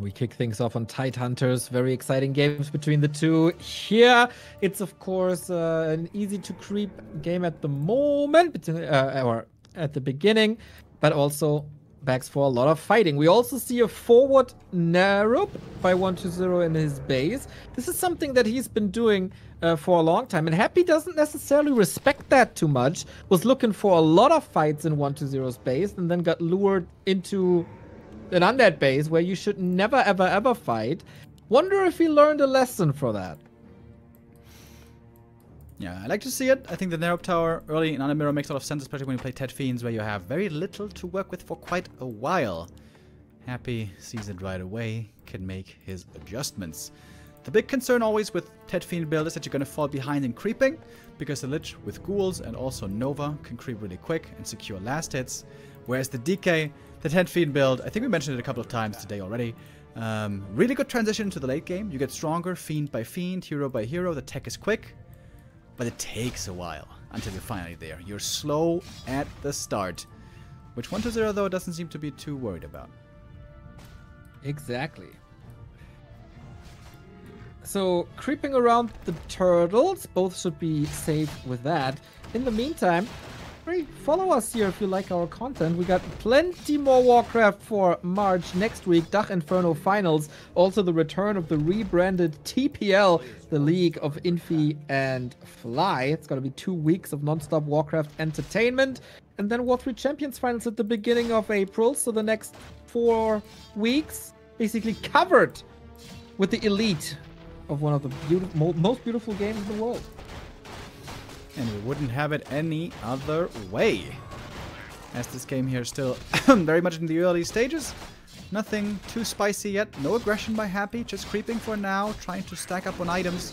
We kick things off on Tide Hunters. Very exciting games between the two. Here, it's of course an easy to creep game at the moment, or at the beginning, but also backs for a lot of fighting. We also see a forward narrow by 120 in his base. This is something that he's been doing for a long time, and Happy doesn't necessarily respect that too much. Was looking for a lot of fights in 120's base, and then got lured into an undead base where you should never, ever, ever fight. Wonder if he learned a lesson for that. Yeah, I like to see it. I think the narrow tower early in Mirror makes a lot of sense, especially when you play Ted Fiends, where you have very little to work with for quite a while. Happy sees it right away, can make his adjustments. The big concern always with Ted Fiend build is that you're going to fall behind in creeping, because the Lich with Ghouls and also Nova can creep really quick and secure last hits, whereas the DK, the Ted Fiend build, I think we mentioned it a couple of times today already, really good transition into the late game. You get stronger Fiend by Fiend, Hero by Hero, the tech is quick. But it takes a while until you're finally there. You're slow at the start, which 120 though doesn't seem to be too worried about. Exactly. So creeping around the turtles, both should be safe with that. In the meantime, follow us here if you like our content. We got plenty more Warcraft for March next week. Dach Inferno Finals. Also the return of the rebranded TPL, the League of Infi and Fly. It's going to be 2 weeks of non-stop Warcraft entertainment. And then War3 Champions Finals at the beginning of April. So the next 4 weeks basically covered with the elite of one of the most beautiful games in the world. And we wouldn't have it any other way. As this game here is still very much in the early stages. Nothing too spicy yet. No aggression by Happy. Just creeping for now. Trying to stack up on items.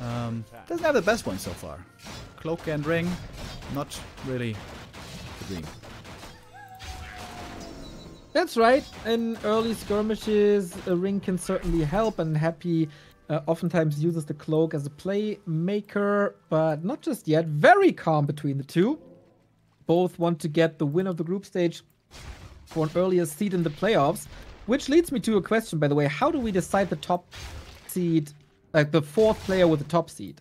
Doesn't have the best one so far. Cloak and Ring. Not really the dream. That's right. In early skirmishes, a Ring can certainly help. And Happy oftentimes uses the cloak as a playmaker, but not just yet. Very calm between the two. Both want to get the win of the group stage for an earlier seed in the playoffs, which leads me to a question, by the way. How do we decide the top seed, like the 4th player with the top seed?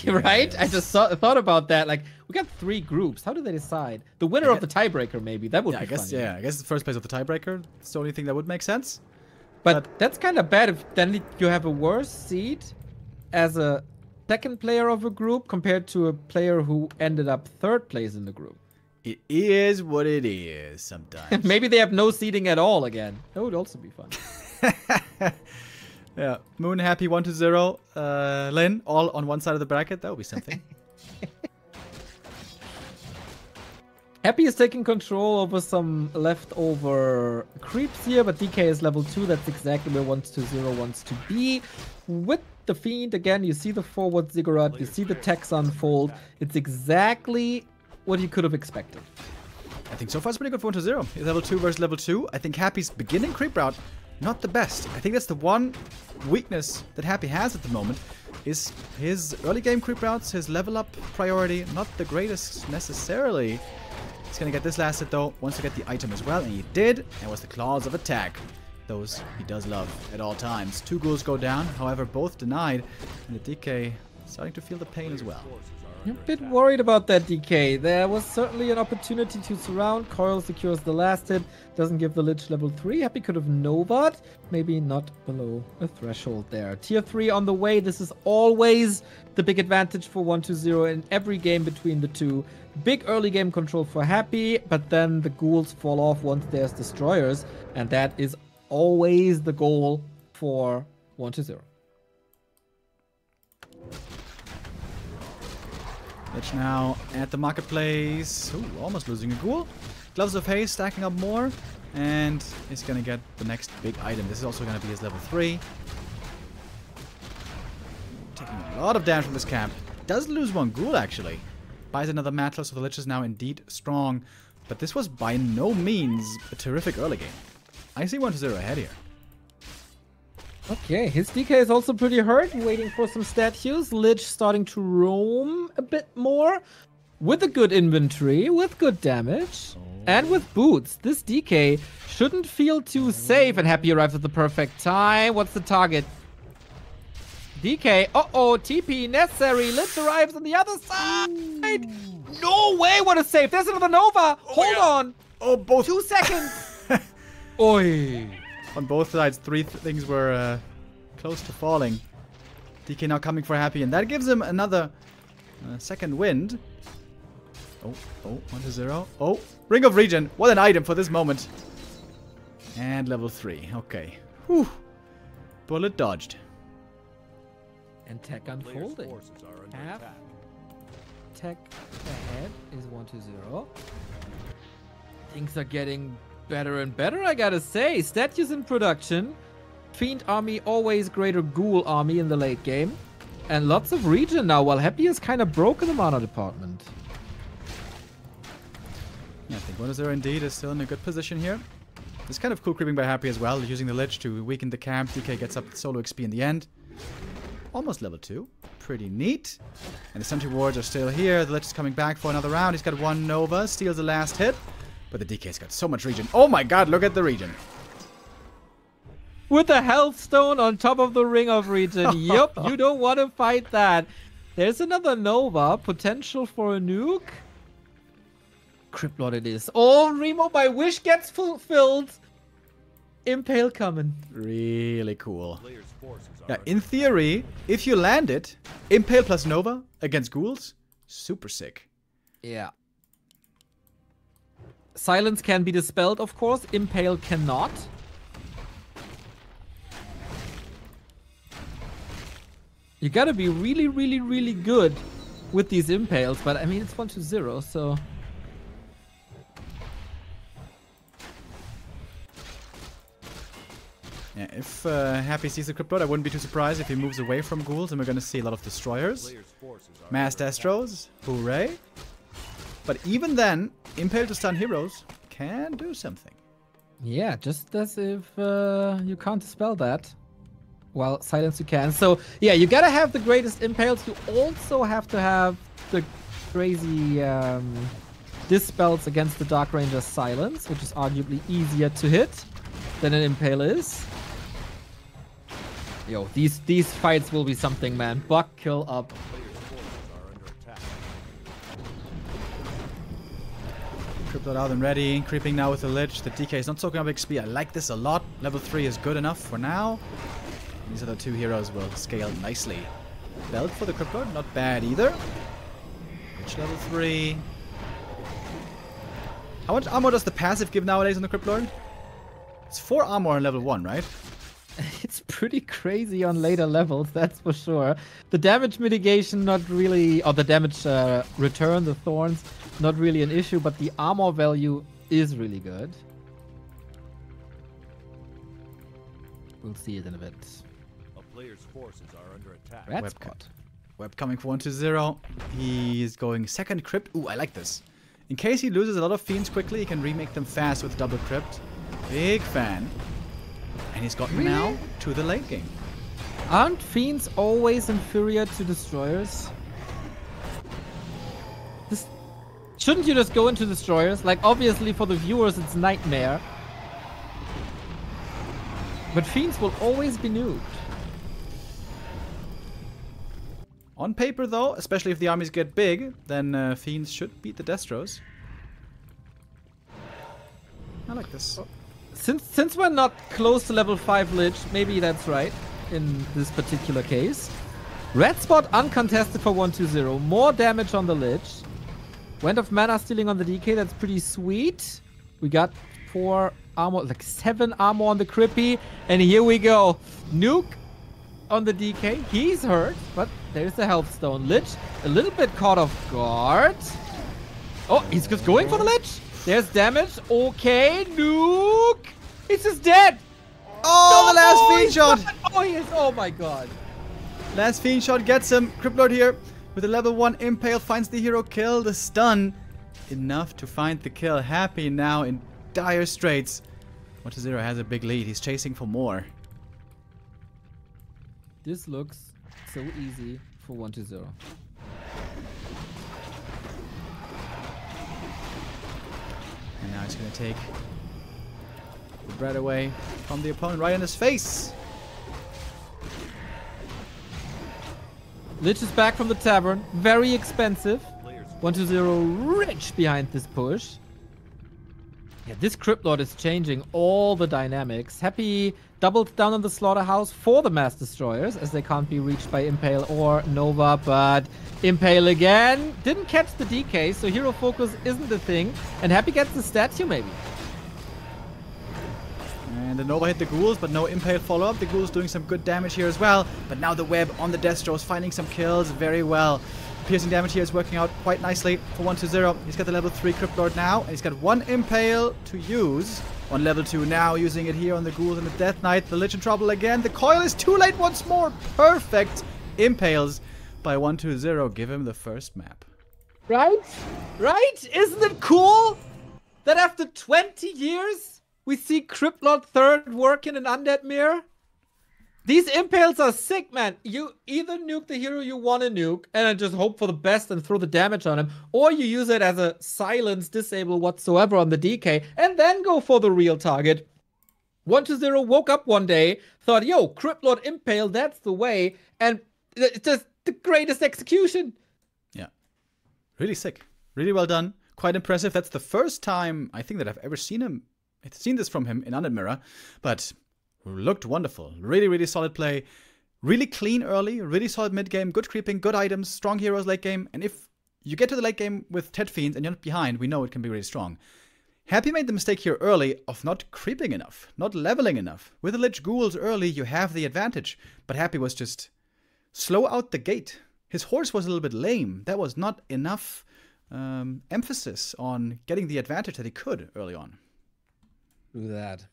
Right? I just thought about that. Like, we got 3 groups. How do they decide? The winner of the tiebreaker, maybe. That would be fun. Yeah, I guess the first place of the tiebreaker. It's the only thing that would make sense. But that's kind of bad if then you have a worse seed as a 2nd player of a group compared to a player who ended up 3rd place in the group. It is what it is sometimes. Maybe they have no seeding at all again. That would also be fun. Yeah, Moon, Happy, 120, Lin, all on one side of the bracket. That would be something. Happy is taking control over some leftover creeps here, but DK is level 2. That's exactly where 120 wants to be. With the Fiend, again, you see the forward Ziggurat, you see the techs unfold. It's exactly what you could have expected. I think so far it's pretty good for 120. He's level 2 versus level 2. I think Happy's beginning creep route, not the best. I think that's the one weakness that Happy has at the moment, is his early game creep routes, his level up priority, not the greatest necessarily. He's gonna get this last hit though, wants to get the item as well, and he did, and was the claws of attack. Those he does love at all times. 2 ghouls go down, however both denied, and the DK starting to feel the pain as well. I'm a bit worried about that DK. There was certainly an opportunity to surround. Coil secures the last hit. Doesn't give the Lich level 3. Happy could have Nova'd. Maybe not below a threshold there. Tier 3 on the way. This is always the big advantage for 120 in every game between the two. Big early game control for Happy, but then the ghouls fall off once there's destroyers. And that is always the goal for 120. Lich now at the marketplace. Ooh, almost losing a ghoul. Gloves of Haste stacking up more. And he's going to get the next big item. This is also going to be his level 3. Taking a lot of damage from this camp. Does lose 1 ghoul actually. Buys another mantle, so the Lich is now indeed strong. But this was by no means a terrific early game. I see 120 ahead here. Okay, his DK is also pretty hurt, waiting for some statues. Lich starting to roam a bit more. with a good inventory, with good damage, and with boots. This DK shouldn't feel too safe, and Happy arrives at the perfect time. What's the target? DK, uh-oh, TP necessary. Lich arrives on the other side. No way, what a save. There's another Nova. Hold on. Oh, both. 2 seconds. Oi. On both sides, three things were close to falling. DK now coming for Happy, and that gives him another second wind. Oh, 1-0. Oh, Ring of Regen. What an item for this moment. And level 3. Okay. Whew. Bullet dodged. And tech unfolding. Half tech ahead is 1-0. Things are getting better and better, I gotta say. Statues in production. Fiend army, always greater ghoul army in the late game. And lots of regen now, while Happy is kind of broken the mana department. Yeah, I think 1-0 indeed is still in a good position here. It's kind of cool creeping by Happy as well, using the Lich to weaken the camp. DK gets up solo XP in the end. Almost level 2. Pretty neat. And the sentry wards are still here. The Lich is coming back for another round. He's got 1 Nova, steals the last hit. But the DK's got so much regen. Oh my god, look at the regen. With a health stone on top of the Ring of Regen. Yup, you don't want to fight that. There's another Nova. Potential for a nuke. Cryptlord it is. Oh, Remo, my wish gets fulfilled. Impale coming. Really cool. Yeah, in theory, if you land it, Impale plus Nova against ghouls, super sick. Yeah. Silence can be dispelled, of course. Impale cannot. You gotta be really, really, really good with these impales, but I mean, it's 1-0, so... Yeah, if Happy sees the Cryptlord, I wouldn't be too surprised if he moves away from ghouls, and we're gonna see a lot of destroyers. Mass Destros, hooray. But even then, Impale to stun heroes can do something. Yeah, just as if you can't dispel that. Well, silence you can. So, yeah, you gotta have the greatest impales. You also have to have the crazy dispels against the Dark Ranger's silence, which is arguably easier to hit than an impale is. Yo, these fights will be something, man. Buck kill up. Cryptlord out and ready. Creeping now with the Lich. The DK is not soaking up XP. I like this a lot. Level 3 is good enough for now. These other 2 heroes will scale nicely. Belt for the Cryptlord, not bad either. Lich level 3. How much armor does the passive give nowadays on the Cryptlord? It's 4 armor on level 1, right? It's pretty crazy on later levels, that's for sure. The damage mitigation not really, or the damage return, the thorns, not really an issue, but the armor value is really good. We'll see it in a bit. A player's forces are under attack. Red Web spot. Web coming for 1-0. He's going second crypt. Ooh, I like this. In case he loses a lot of fiends quickly, he can remake them fast with double crypt. Big fan. And he's gotten now to the late game. Aren't fiends always inferior to destroyers? Shouldn't you just go into destroyers? Like, obviously for the viewers it's nightmare. But fiends will always be nuked. On paper though, especially if the armies get big, then fiends should beat the Destros. I like this. Since we're not close to level 5 Lich, maybe that's right in this particular case. Red spot uncontested for 1-0. More damage on the Lich. Went of mana stealing on the DK, that's pretty sweet. We got 4 armor, like 7 armor on the Crippy. And here we go. Nuke on the DK. He's hurt, but there's the health stone. Lich a little bit caught off guard. Oh, he's just going for the Lich. There's damage. Okay, nuke. He's just dead. Oh, No, the last fiend he's shot. not. Oh, he is. Oh my god. Last fiend shot gets him. Cryptlord here with a level 1 impale finds the hero kill. The stun enough to find the kill. Happy now in dire straits. 1-0 has a big lead. He's chasing for more. This looks so easy for 1-0. He's gonna take the bread away from the opponent right in his face. Lich is back from the tavern. Very expensive. 1-0 rich behind this push. Yeah, this Crypt Lord is changing all the dynamics. Happy doubled down on the slaughterhouse for the Mass Destroyers, as they can't be reached by Impale or Nova, but Impale again. Didn't catch the DK, so hero focus isn't the thing. And Happy gets the statue, maybe. And the Nova hit the ghouls, but no Impale follow-up. The ghouls doing some good damage here as well. But now the web on the Destro is finding some kills very well. Piercing damage here is working out quite nicely for 1-0. He's got the level 3 Crypt Lord now, and he's got one Impale to use on level 2 now, using it here on the ghouls and the Death Knight. The Lich in trouble again. The coil is too late once more. Perfect Impales by 1-0. Give him the first map. Right? Right? Isn't it cool that after 20 years, we see Crypt Lord 3rd working in Undead Mirror? These Impales are sick, man. You either nuke the hero you want to nuke and then just hope for the best and throw the damage on him, or you use it as a silence disable whatsoever on the DK and then go for the real target. 1-0 woke up one day, thought, yo, Crypt Lord Impale, that's the way, and it's just the greatest execution. Yeah. Really sick. Really well done. Quite impressive. That's the first time I think that I've ever seen this from him in Undead Mirror, but looked wonderful. Really, really solid play. Really clean early, really solid mid game, good creeping, good items, strong heroes late game. And if you get to the late game with Ted Fiends and you're not behind, we know it can be really strong. Happy made the mistake here early of not creeping enough, not leveling enough. With the Lich Ghouls early, you have the advantage. But Happy was just slow out the gate. His horse was a little bit lame. That was not enough emphasis on getting the advantage that he could early on. Do that.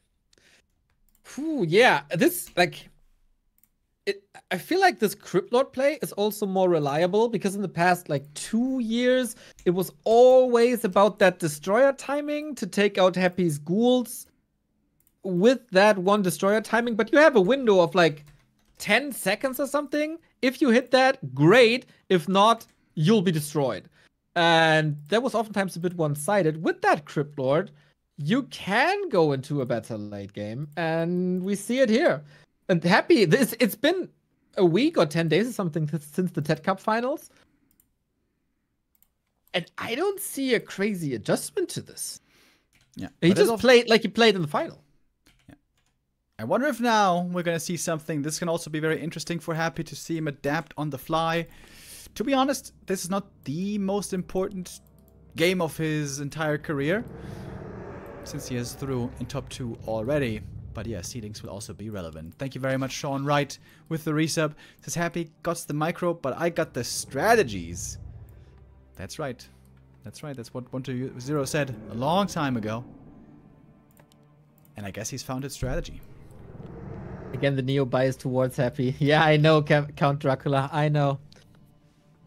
Whew, yeah, this, like, I feel like this Crypt Lord play is also more reliable because in the past, like, 2 years, it was always about that Destroyer timing to take out Happy's ghouls with that one Destroyer timing, but you have a window of, like, 10 seconds or something. If you hit that, great. If not, you'll be destroyed. And that was oftentimes a bit one-sided. With that Crypt Lord, you can go into a better late game, and we see it here. And Happy, it's been a week or 10 days or something since the TED Cup finals. And I don't see a crazy adjustment to this. Yeah. He just played like he played in the final. Yeah. I wonder if now we're going to see something. This can also be very interesting for Happy to see him adapt on the fly. To be honest, this is not the most important game of his entire career, since he is through in top 2 already. But yeah, seedings will also be relevant. Thank you very much, Sean Wright, with the resub. Says Happy got the micro, but I got the strategies. That's right. That's right. That's what 1-0 said a long time ago. And I guess he's found his strategy. Again, the Neo bias towards Happy. Yeah, I know, Count Dracula. I know.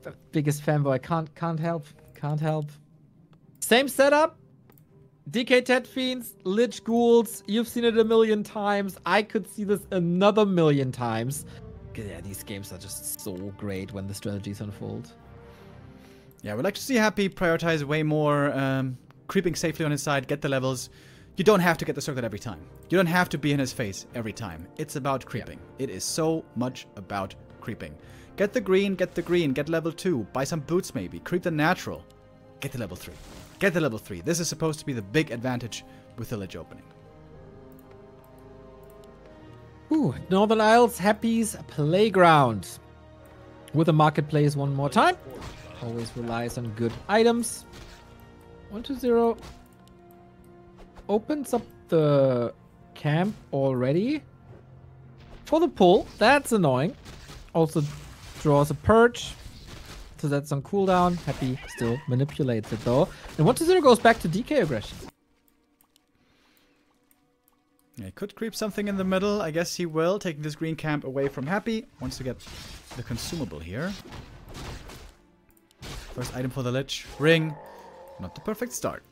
The biggest fanboy. Can't help. Can't help. Same setup. DK Ted Fiends, Lich Ghouls, you've seen it a million times. I could see this another million times. Yeah, these games are just so great when the strategies unfold. Yeah, we'd like to see Happy prioritize way more creeping safely on his side, get the levels. You don't have to get the circlet every time. You don't have to be in his face every time. It's about creeping. Yeah. It is so much about creeping. Get the green, get level 2, buy some boots maybe, creep the natural, get the level 3. Get the level 3. This is supposed to be the big advantage with the Lich opening. Ooh, Northern Isles Happy's Playground. With the marketplace one more time. Always relies on good items. 1-0 opens up the camp already. For the pull. That's annoying. Also draws a purge. So that's on cooldown. Happy still manipulates it though. And 1-0 goes back to DK aggression. Yeah, he could creep something in the middle. I guess he will. Taking this green camp away from Happy. Wants to get the consumable here. First item for the Lich. Ring. Not the perfect start.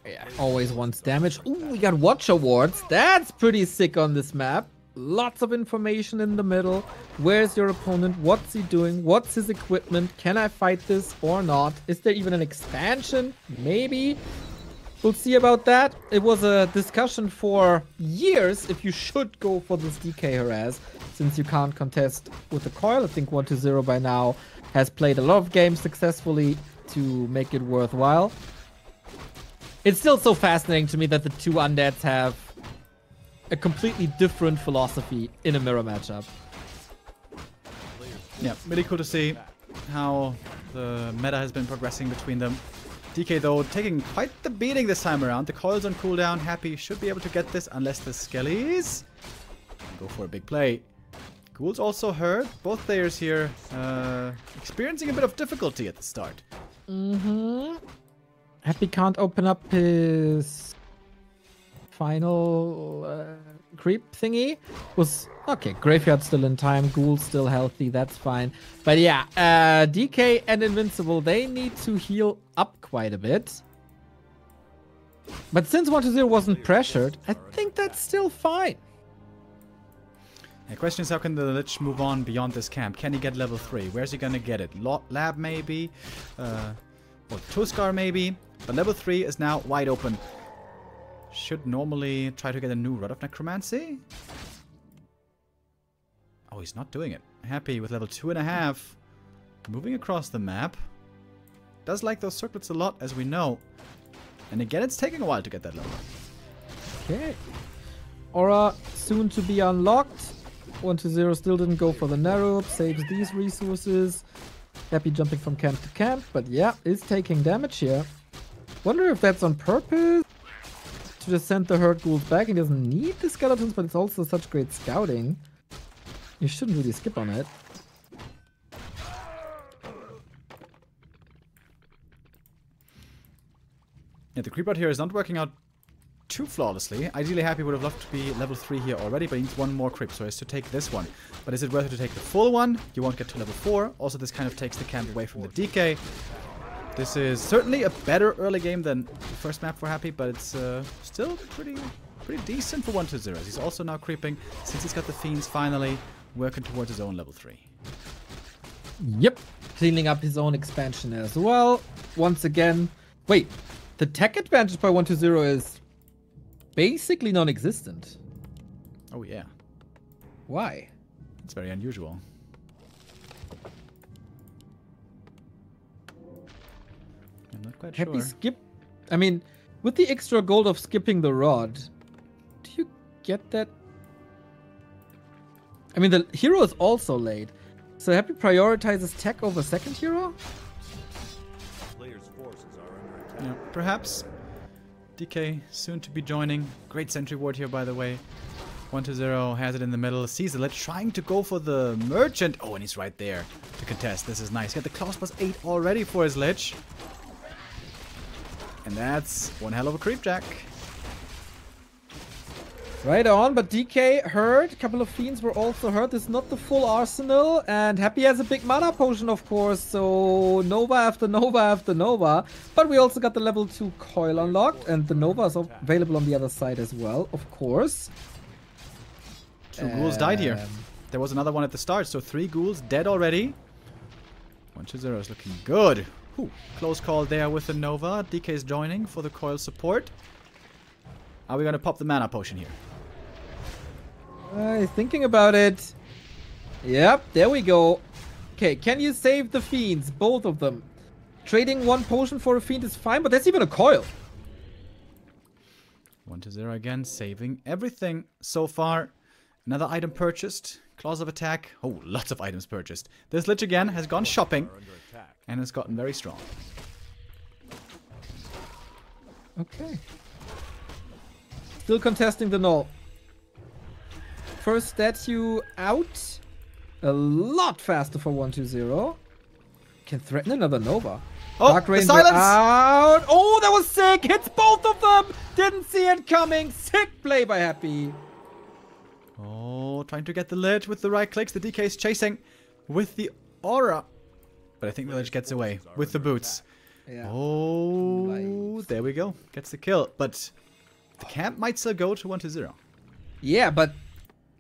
Yeah, always wants damage. Ooh, we got Watch Awards. That's pretty sick on this map. Lots of information in the middle. Where's your opponent? What's he doing? What's his equipment? Can I fight this or not? Is there even an expansion? Maybe. We'll see about that. It was a discussion for years if you should go for this DK harass, since you can't contest with the coil. I think 1-0 by now has played a lot of games successfully to make it worthwhile. It's still so fascinating to me that the two undeads have a completely different philosophy in a mirror matchup. Yeah, really cool to see how the meta has been progressing between them. DK, though, taking quite the beating this time around. The coil's on cooldown. Happy should be able to get this unless the skellies go for a big play. Ghoul's also hurt. Both players here experiencing a bit of difficulty at the start. Happy can't open up his final creep thingy. Was okay. Graveyard still in time. Ghoul still healthy. That's fine. But yeah, DK and Invincible, they need to heal up quite a bit. But since 1-0 wasn't pressured, I think that's still fine. The question is, how can the Lich move on beyond this camp? Can he get level 3? Where's he gonna get it? Lab maybe? Or Tuskar maybe? But level 3 is now wide open. Should normally try to get a new Rod of Necromancy. Oh, he's not doing it. Happy with level 2.5. Moving across the map. Does like those circlets a lot, as we know. And again, it's taking a while to get that level. Okay. Aura soon to be unlocked. 1-0 still didn't go for the narrow. Saves these resources. Happy jumping from camp to camp. But yeah, is taking damage here. Wonder if that's on purpose. To just send the hurt ghouls back. He doesn't need the skeletons, but it's also such great scouting. You shouldn't really skip on it. Yeah, the creep out here is not working out too flawlessly. Ideally, Happy would have loved to be level 3 here already, but he needs one more creep, so he has to take this one. But is it worth it to take the full one? You won't get to level 4. Also, this kind of takes the camp away from the DK. This is certainly a better early game than the first map for Happy, but it's still pretty decent for 1-0. He's also now creeping, since he's got the Fiends finally working towards his own level 3. Yep. Cleaning up his own expansion as well. Once again. Wait. The tech advantage by 1-0 is basically non-existent. Oh, yeah. Why? It's very unusual. I'm not quite Happy sure. skip. I mean, with the extra gold of skipping the rod, do you get that? I mean, the hero is also late. So Happy prioritizes tech over second hero? Players' forces are under Yeah, attack. perhaps. DK soon to be joining. Great sentry ward here, by the way. 1-0 has it in the middle. Sees the Lich trying to go for the Merchant. Oh, and he's right there to contest. This is nice. Got the Claws +8 already for his Lich. And that's one hell of a creep jack. Right on, but DK hurt. A couple of Fiends were also hurt. This is not the full arsenal. And Happy has a big mana potion, of course. So Nova after Nova after Nova. But we also got the level 2 coil unlocked. And the Nova is available on the other side as well, of course. 2 ghouls died here. There was another one at the start, so 3 ghouls dead already. 1-0 is looking good. Whew, close call there with the Nova. DK is joining for the coil support. Are we going to pop the mana potion here? Thinking about it. Yep, there we go. Okay, can you save the Fiends? Both of them. Trading one potion for a Fiend is fine, but that's even a coil. 1-0 again, saving everything so far. Another item purchased. Claws of attack. Oh, lots of items purchased. This Lich again has gone shopping Are under attack. and has gotten very strong. Okay. Still contesting the null. First statue out. A lot faster for 1-0. Can threaten another Nova. Oh, Dark the Ranger silence! out. Oh, that was sick. Hits both of them. Didn't see it coming. Sick play by Happy. Oh, trying to get the Lich with the right clicks. The DK is chasing with the aura. But I think the Lich gets away with the boots. Yeah. Oh, Right. there we go. Gets the kill. But the camp might still go to 1-0. Yeah, but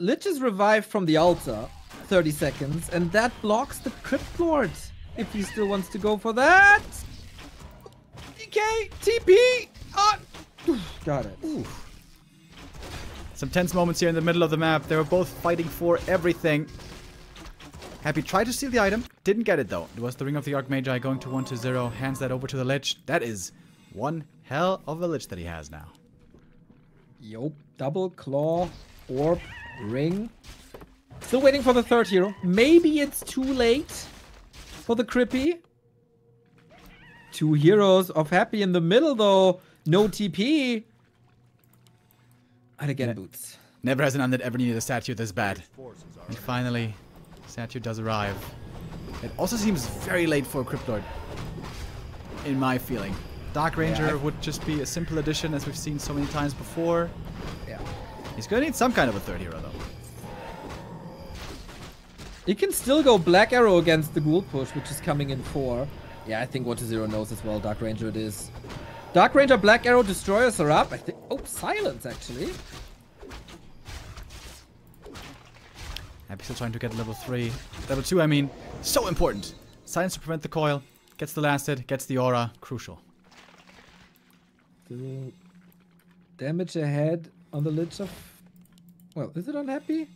Lich is revived from the altar, 30 seconds, and that blocks the Crypt Lord. If he still wants to go for that. DK, TP, got it. Ooh. Some tense moments here in the middle of the map. They were both fighting for everything. Happy tried to steal the item. Didn't get it though. It was the Ring of the Archmagi going to 1-0. Hands that over to the Lich. That is one hell of a Lich that he has now. Yup. Double claw, orb, ring. Still waiting for the third hero. Maybe it's too late for the Crippy. 2 heroes of Happy in the middle though. No TP. And again, boots. Never has an undead ever needed a statue this bad. And finally, statue does arrive. It also seems very late for a Crypt Lord, in my feeling. Dark Ranger would just be a simple addition, as we've seen so many times before. Yeah. He's gonna need some kind of a third hero, though. He can still go Black Arrow against the Ghoul push, which is coming in 4. Yeah, I think 1-0 knows as well. Dark Ranger it is. Dark Ranger, Black Arrow, Destroyers are up. I think. Oh, Silence actually. Happy still trying to get level 3. Level 2, I mean, so important. Silence to prevent the coil. Gets the last hit, gets the aura. Crucial. Still damage ahead on the Lich of... Well, is it unhappy?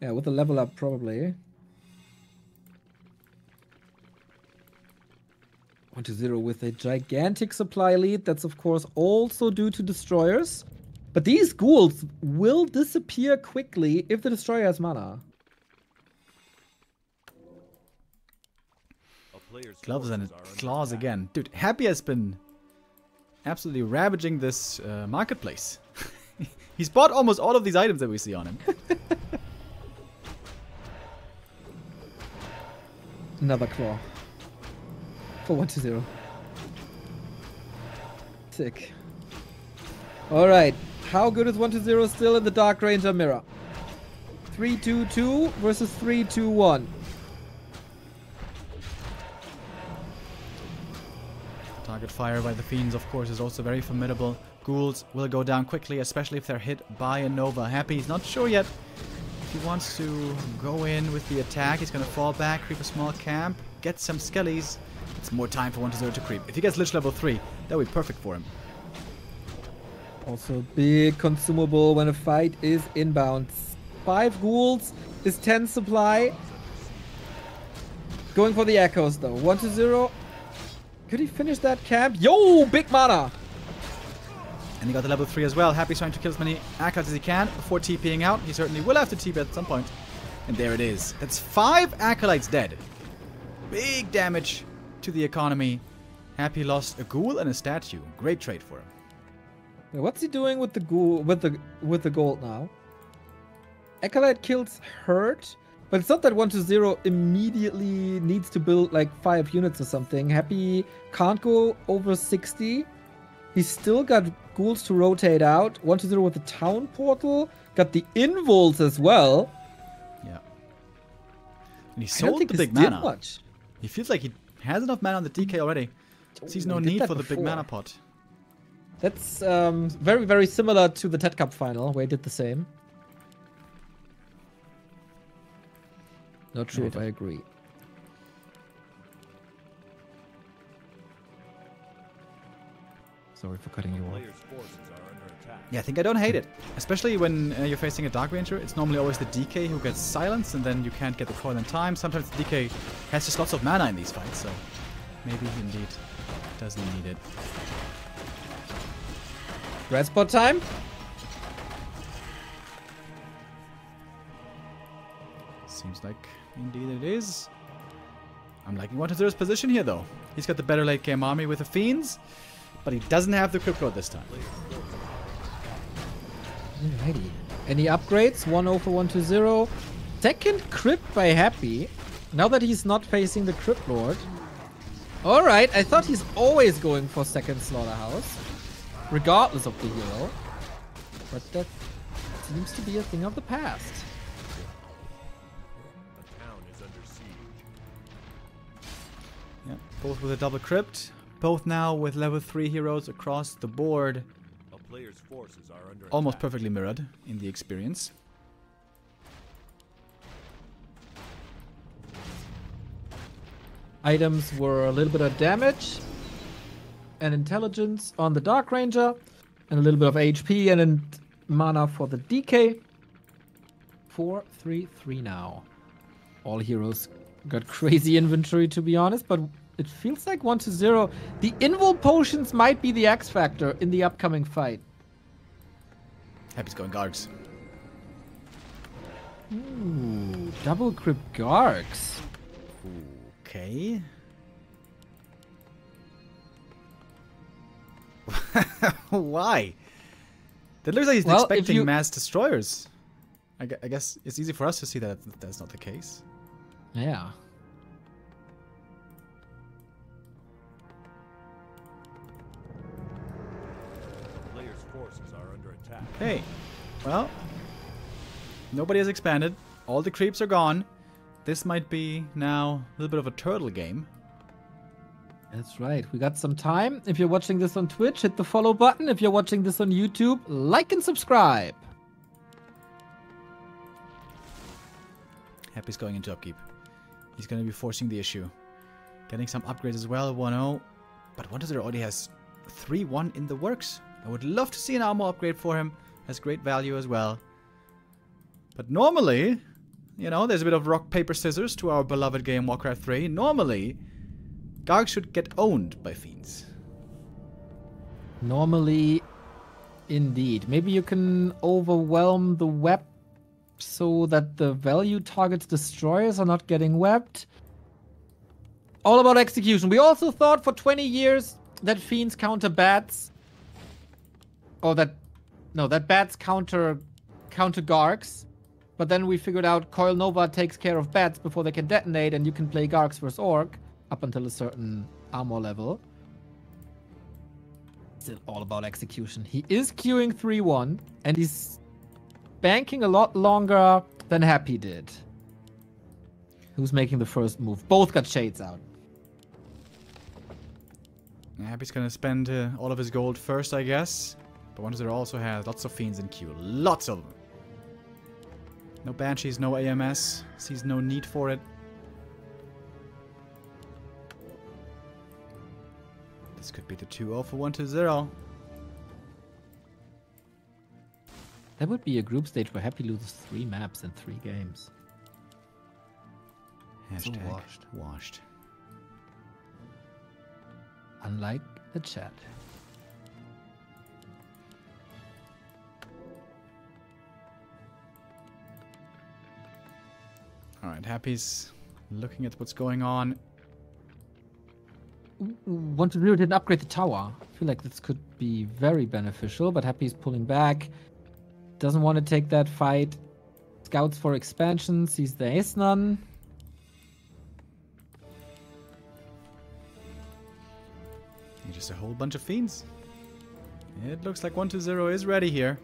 Yeah, with the level up probably. 1-0 with a gigantic supply lead. That's of course also due to Destroyers. But these ghouls will disappear quickly if the Destroyer has mana. Gloves and claws again. Dude, Happy has been absolutely ravaging this marketplace. He's bought almost all of these items that we see on him. Another claw. For 1-0. Sick. Alright. How good is 1-0 still in the Dark Ranger mirror? 3-2-2 versus 3-2-1. Target fire by the Fiends, of course, is also very formidable. Ghouls will go down quickly, especially if they're hit by a Nova. Happy, he's not sure yet if he wants to go in with the attack. He's going to fall back, creep a small camp, get some skellies. It's more time for 1-0 to creep. If he gets Lich level 3, that would be perfect for him. Also big consumable when a fight is inbound. 5 ghouls is 10 supply. Going for the echoes though. 1-0. Could he finish that camp? Yo, big mana! And he got the level 3 as well. Happy's trying to kill as many acolytes as he can before TPing out. He certainly will have to TP at some point. And there it is. That's 5 acolytes dead. Big damage to the economy. Happy lost a ghoul and a statue. Great trade for him. What's he doing with the ghoul with the gold now? Acolyte kills hurt, but it's not that 1-0 immediately needs to build like 5 units or something. Happy can't go over 60. He's still got ghouls to rotate out. 1-0 with the town portal. Got the invols as well. Yeah. And he sold the big mana. Much. He feels like he has enough mana on the DK already. Sees no need for the big mana pot. That's very, very similar to the TED Cup final, where he did the same. Not sure if I agree. Sorry for cutting you off. Yeah, I think I don't hate it. Especially when you're facing a Dark Ranger. It's normally always the DK who gets silenced, and then you can't get the coil in time. Sometimes the DK has just lots of mana in these fights, so maybe he indeed doesn't need it. Red spot time. Seems like indeed it is. I'm liking 1-0's position here, though. He's got the better late game army with the Fiends, but he doesn't have the Crypt Lord this time. Alrighty. Any upgrades? 1-0 for 1-0. Second Crypt by Happy. Now that he's not facing the Crypt Lord. Alright, I thought he's always going for second Slaughterhouse, regardless of the hero. But that seems to be a thing of the past. Yeah, both with a double crypt, both now with level 3 heroes across the board. A player's forces are under Almost attack. perfectly mirrored in the experience. items were a little bit of damage and intelligence on the Dark Ranger, and a little bit of HP and then mana for the DK. 4-3-3 now. All heroes got crazy inventory, to be honest, but it feels like 1-0. The invul potions might be the X factor in the upcoming fight. Happy's going Gargs. Ooh, double crypt Gargs. Okay. Why? That looks like he's expecting mass destroyers. I guess it's easy for us to see that that's not the case. Yeah. Players' forces are under attack. Hey, well, nobody has expanded. All the creeps are gone. This might be now a little bit of a turtle game. That's right. We got some time. If you're watching this on Twitch, hit the follow button. If you're watching this on YouTube, like and subscribe. Happy's going into upkeep. He's going to be forcing the issue. Getting some upgrades as well, 1-0. But 1-0 already has 3-1 in the works. I would love to see an armor upgrade for him. Has great value as well. But normally, you know, there's a bit of rock, paper, scissors to our beloved game Warcraft 3. Normally, Garg should get owned by Fiends. Normally, indeed. Maybe you can overwhelm the web so that the value targets destroyers are not getting webbed. All about execution. We also thought for 20 years that Fiends counter bats. Or that bats counter Gargs. But then we figured out Coil Nova takes care of bats before they can detonate, and you can play Gargs versus Orc up until a certain armor level. Still all about execution. He is queuing 3-1, and he's banking a lot longer than Happy did. Who's making the first move? Both got shades out. Happy's gonna spend all of his gold first, I guess. But 1-0 also has lots of Fiends in queue. Lots of them. No Banshees, no AMS. Sees no need for it. This could be the 2-0 for 1-0. That would be a group stage where Happy loses 3 maps in 3 games. Hashtag So washed. Unlike the chat. Alright, Happy's looking at what's going on. 1-0 didn't upgrade the tower. I feel like this could be very beneficial, but Happy's pulling back. Doesn't want to take that fight. Scouts for expansion, sees there is none. Just a whole bunch of Fiends. It looks like 1-0 is ready here.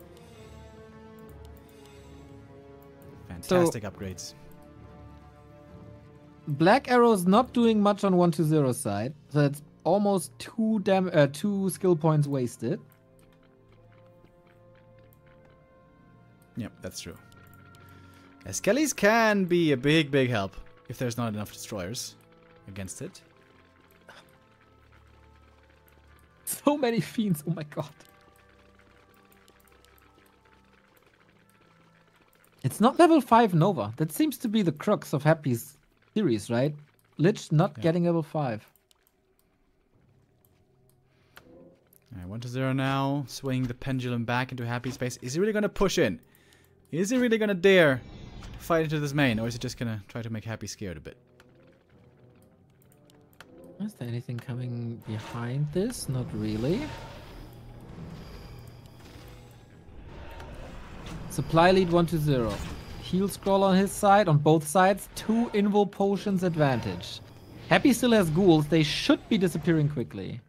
Fantastic upgrades. Black Arrow's not doing much on 1-0 side, so it's almost 2 skill points wasted. Yep, that's true. Skellies can be a big help if there's not enough destroyers against it. So many Fiends, oh my god. It's not level 5 Nova. That seems to be the crux of Happy's series, right? Lich not getting level 5. Alright, 1-0 now. Swinging the pendulum back into Happy space. Is he really going to push in? Is he really going to dare fight into this main? Or is he just going to try to make Happy scared a bit? Is there anything coming behind this? Not really. Supply lead 1-0. Heal scroll on his side, on both sides. 2 invul potions advantage. Happy still has ghouls. They should be disappearing quickly.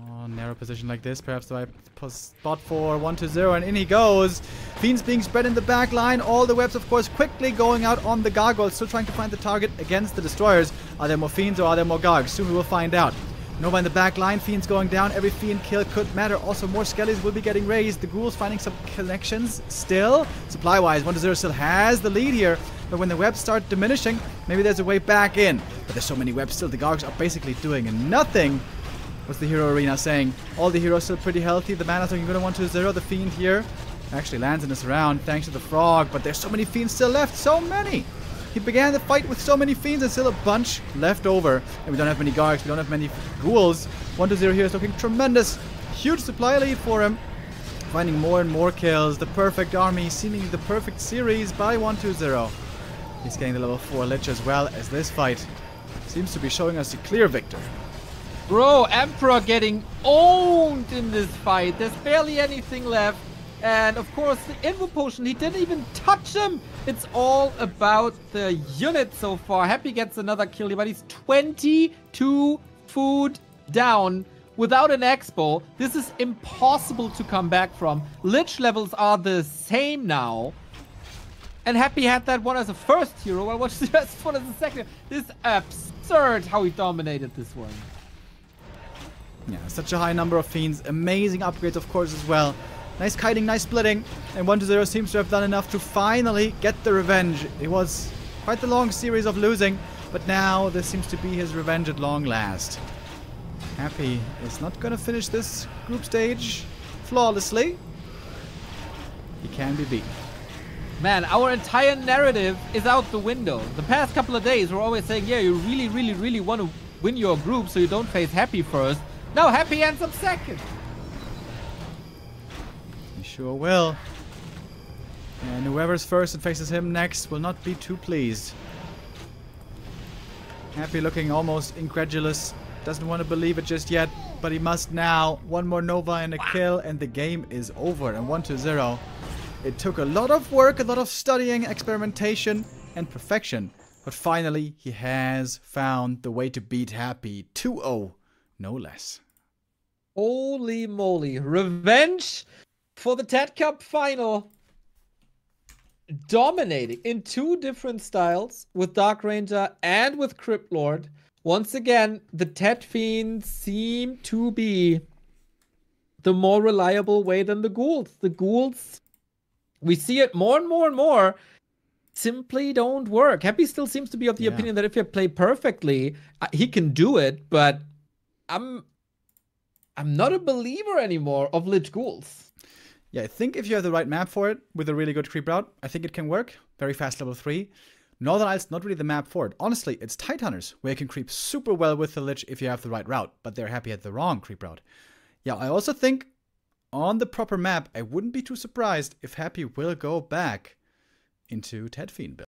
Oh, narrow position like this. Perhaps the right spot for 1-0, and in he goes. Fiends being spread in the back line. All the webs, of course, quickly going out on the gargoyles. Still trying to find the target against the destroyers. Are there more Fiends or are there more Gargs? Soon we will find out. Nova in the back line. Fiends going down. Every Fiend kill could matter. Also, more Skellies will be getting raised. The ghouls finding some connections still. Supply-wise, 1-0 still has the lead here. But when the webs start diminishing, maybe there's a way back in. But there's so many webs still. The Gargs are basically doing nothing. What's the hero arena saying? All the heroes still pretty healthy. The mana's looking good on 1-2-0. The Fiend here actually lands in this round thanks to the Frog. But there's so many Fiends still left. So many! He began the fight with so many Fiends and still a bunch left over. And we don't have many Gargs. We don't have many Ghouls. 1-2-0 here is looking tremendous. Huge supply lead for him. Finding more and more kills. The perfect army. Seemingly the perfect series by 1-2-0. He's getting the level 4 Lich as well as this fight seems to be showing us a clear victor. Bro, Emperor getting owned in this fight. There's barely anything left. And of course, the Invo Potion, he didn't even touch him. It's all about the unit so far. Happy gets another kill here, but he's 22 food down without an Expo. This is impossible to come back from. Lich levels are the same now. And Happy had that one as a first hero. I watched the rest one as a second. This is absurd how he dominated this one. Yeah, such a high number of Fiends. Amazing upgrades, of course, as well. Nice kiting, nice splitting. And 1-0 seems to have done enough to finally get the revenge. It was quite the long series of losing, but now this seems to be his revenge at long last. Happy is not going to finish this group stage flawlessly. He can be beaten. Man, our entire narrative is out the window. The past couple of days, we're always saying, yeah, you really want to win your group so you don't face Happy first. Now Happy ends up second. He sure will. And whoever's first and faces him next will not be too pleased. Happy looking almost incredulous. Doesn't want to believe it just yet, but he must now. One more Nova and a kill, and the game is over. And 1-0. It took a lot of work, a lot of studying, experimentation, and perfection. But finally, he has found the way to beat Happy. 2-0, no less. Holy moly. Revenge for the TED Cup final. Dominating in two different styles with Dark Ranger and with Crypt Lord. Once again, the Tet Fiends seem to be the more reliable way than the Ghouls. The Ghouls, we see it more and more and more, simply don't work. Happy still seems to be of the opinion that if you play perfectly, he can do it, but I'm not a believer anymore of Lich Ghouls. Yeah, I think if you have the right map for it, with a really good creep route, I think it can work. Very fast level 3. Northern Isles, not really the map for it. Honestly, it's Tidehunters, where you can creep super well with the Lich if you have the right route, but they're Happy at the wrong creep route. Yeah, I also think on the proper map, I wouldn't be too surprised if Happy will go back into Tet Fiend build.